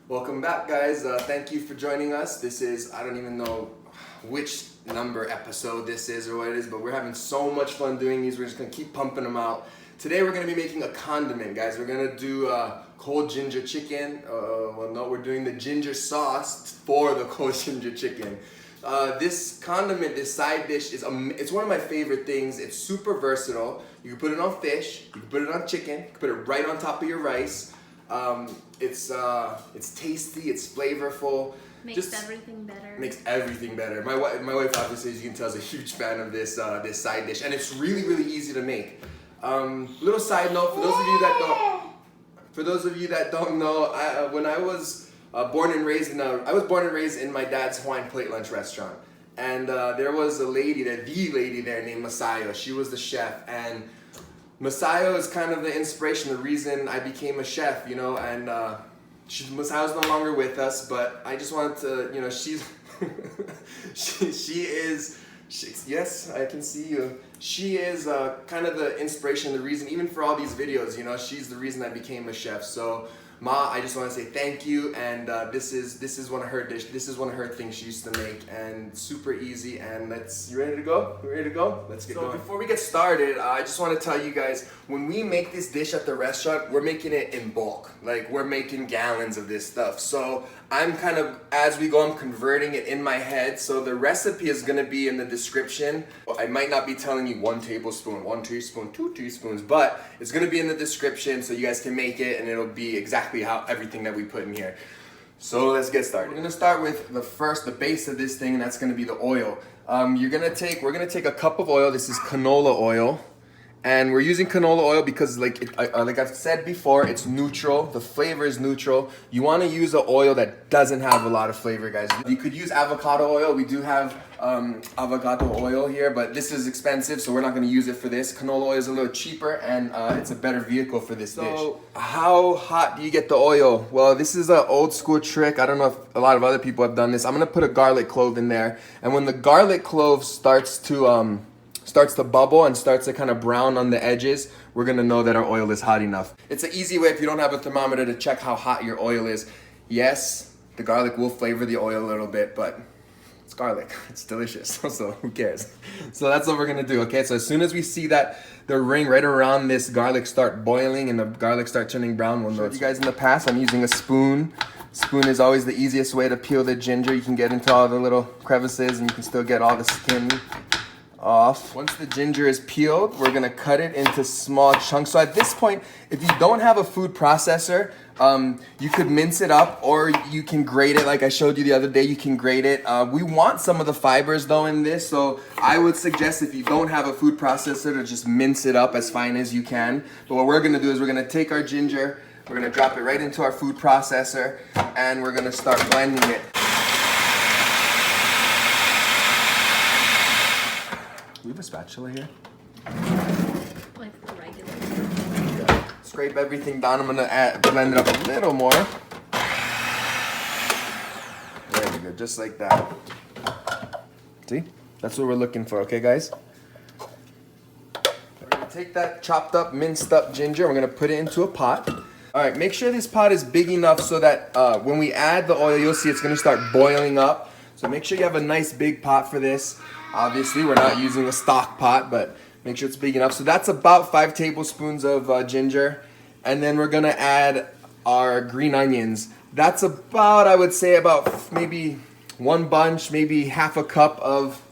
Welcome back, guys. Thank you for joining us. This is, I don't even know which number episode this is or what it is, but we're having so much fun doing these. We're just gonna keep pumping them out. Today we're gonna be making a condiment, guys. We're gonna do cold ginger chicken. Well, no, we're doing the ginger sauce for the cold ginger chicken. This condiment, this side dish, it's one of my favorite things. It's super versatile. You can put it on fish, you can put it on chicken, you can put it right on top of your rice. It's tasty, it's flavorful. Makes everything better. Makes everything better. My wife obviously, as you can tell, is a huge fan of this this side dish, and it's really easy to make. Little side note for those of you that don't know, when I was born and raised in my dad's Hawaiian plate lunch restaurant, and there was the lady there named Masayo. She was the chef, and Masayo is kind of the inspiration, the reason I became a chef, you know, and Masayo's no longer with us, but I just wanted to, you know, yes, I can see you. She is kind of the inspiration, the reason, even for all these videos, you know, she's the reason I became a chef. So, Ma, I just want to say thank you, and this is one of her things she used to make, and super easy. And you ready to go? You ready to go? Let's get going. Before we get started, I just want to tell you guys, when we make this dish at the restaurant, we're making it in bulk. Like, we're making gallons of this stuff. So I'm kind of, as we go, I'm converting it in my head. So the recipe is going to be in the description. I might not be telling you 1 tablespoon, 1 teaspoon, 2 teaspoons, but it's going to be in the description so you guys can make it, and it'll be exactly how everything that we put in here. So let's get started. We're gonna start with the base of this thing, and that's gonna be the oil. We're gonna take a cup of oil. This is canola oil, and we're using canola oil because, like I've said before, it's neutral. The flavor is neutral. You want to use an oil that doesn't have a lot of flavor, guys. You could use avocado oil. We do have avocado oil here, but this is expensive, so we're not going to use it for this. Canola oil is a little cheaper, and it's a better vehicle for this dish. So how hot do you get the oil? Well, this is an old school trick. I don't know if a lot of other people have done this. I'm going to put a garlic clove in there, and when the garlic clove starts to bubble and starts to kind of brown on the edges, we're gonna know that our oil is hot enough. It's an easy way, if you don't have a thermometer, to check how hot your oil is. Yes, the garlic will flavor the oil a little bit, but it's garlic. It's delicious, so who cares? So that's what we're gonna do, okay? So as soon as we see that the ring right around this garlic start boiling and the garlic start turning brown, we'll know. You guys, in the past, I'm using a spoon. Spoon is always the easiest way to peel the ginger. You can get into all the little crevices and you can still get all the skin off. Once the ginger is peeled, we're gonna cut it into small chunks. So at this point, if you don't have a food processor, you could mince it up, or you can grate it like I showed you the other day. You can grate it. We want some of the fibers though in this, so I would suggest, if you don't have a food processor, to just mince it up as fine as you can. But what we're gonna do is we're gonna take our ginger, we're gonna drop it right into our food processor, and we're gonna start blending it. Do we have a spatula here? Like regular. Yeah. Scrape everything down. I'm gonna blend it up a little more. There we go, just like that. See? That's what we're looking for, okay, guys? We're gonna take that chopped up, minced up ginger, we're gonna put it into a pot. All right, make sure this pot is big enough so that when we add the oil, you'll see it's gonna start boiling up. So make sure you have a nice big pot for this. Obviously, we're not using a stock pot, but make sure it's big enough. So that's about 5 tablespoons of ginger. And then we're gonna add our green onions. That's about, I would say, about maybe 1 bunch, maybe half a cup of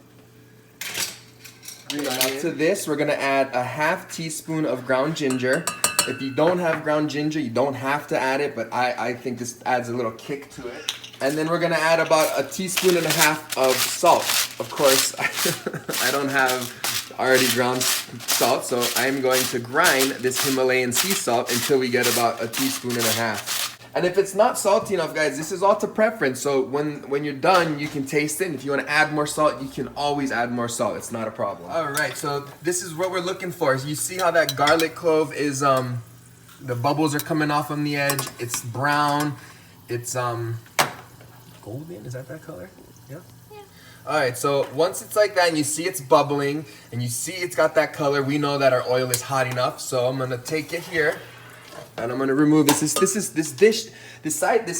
green onions. To this, we're gonna add a half teaspoon of ground ginger. If you don't have ground ginger, you don't have to add it, but I think this adds a little kick to it. And then we're gonna add about 1.5 teaspoons of salt. Of course, I don't have already ground salt, so I'm going to grind this Himalayan sea salt until we get about 1.5 teaspoons. And if it's not salty enough, guys, this is all to preference. So when you're done, you can taste it. And if you want to add more salt, you can always add more salt. It's not a problem. All right, so this is what we're looking for. So you see how that garlic clove is, the bubbles are coming off on the edge. It's brown. It's golden. Is that color? Yeah. All right, so once it's like that and you see it's bubbling and you see it's got that color, we know that our oil is hot enough. So I'm gonna take it here And I'm gonna remove this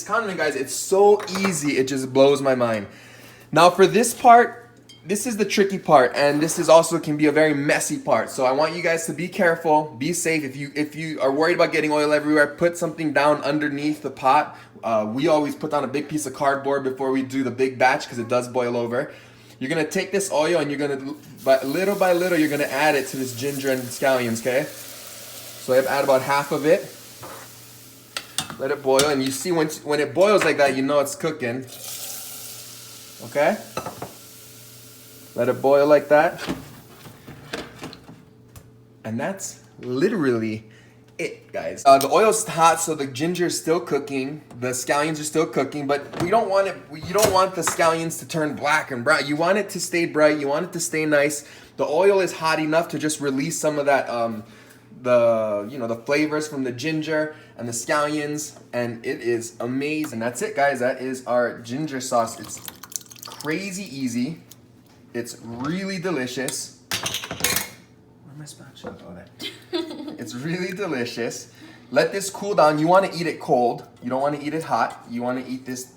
condiment, guys. It's so easy, it just blows my mind. Now for this part, this is the tricky part, and this is also can be a very messy part. So I want you guys to be careful, be safe. If you are worried about getting oil everywhere, put something down underneath the pot. We always put down a big piece of cardboard before we do the big batch because it does boil over. You're gonna take this oil and you're gonna, little by little, you're gonna add it to this ginger and scallions, okay? So I add about half of it. Let it boil, and you see when it boils like that, you know it's cooking. Okay? Let it boil like that. And that's literally it, guys. The oil's hot, so the ginger is still cooking. The scallions are still cooking, but we don't want it. You don't want the scallions to turn black and brown. You want it to stay bright. You want it to stay nice. The oil is hot enough to just release some of that, the flavors from the ginger and the scallions, and it is amazing. That's it, guys. That is our ginger sauce. It's crazy easy. It's really delicious. Where's my spatula? Oh, there. It's really delicious. Let this cool down. You want to eat it cold. You don't want to eat it hot. You want to eat this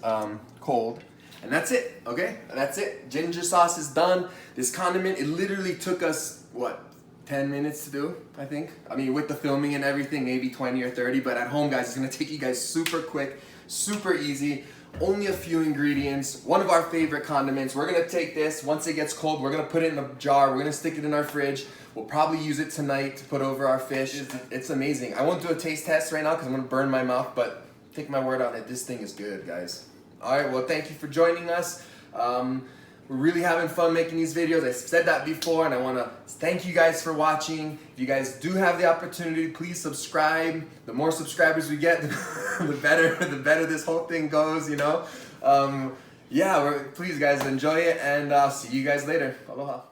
cold. And that's it, okay? That's it. Ginger sauce is done. This condiment, it literally took us, what, 10 minutes to do, I think? I mean, with the filming and everything, maybe 20 or 30, but at home, guys, it's gonna take you guys super quick, super easy. Only a few ingredients. One of our favorite condiments. We're gonna take this, once it gets cold, we're gonna put it in a jar, we're gonna stick it in our fridge. We'll probably use it tonight to put over our fish. It's amazing. I won't do a taste test right now because I'm gonna burn my mouth, but take my word on it, this thing is good, guys. All right, well, thank you for joining us. We're really having fun making these videos. I said that before, and I want to thank you guys for watching. If you guys do have the opportunity, please subscribe. The more subscribers we get, the better this whole thing goes, you know. Yeah, please, guys, enjoy it, and I'll see you guys later. Aloha.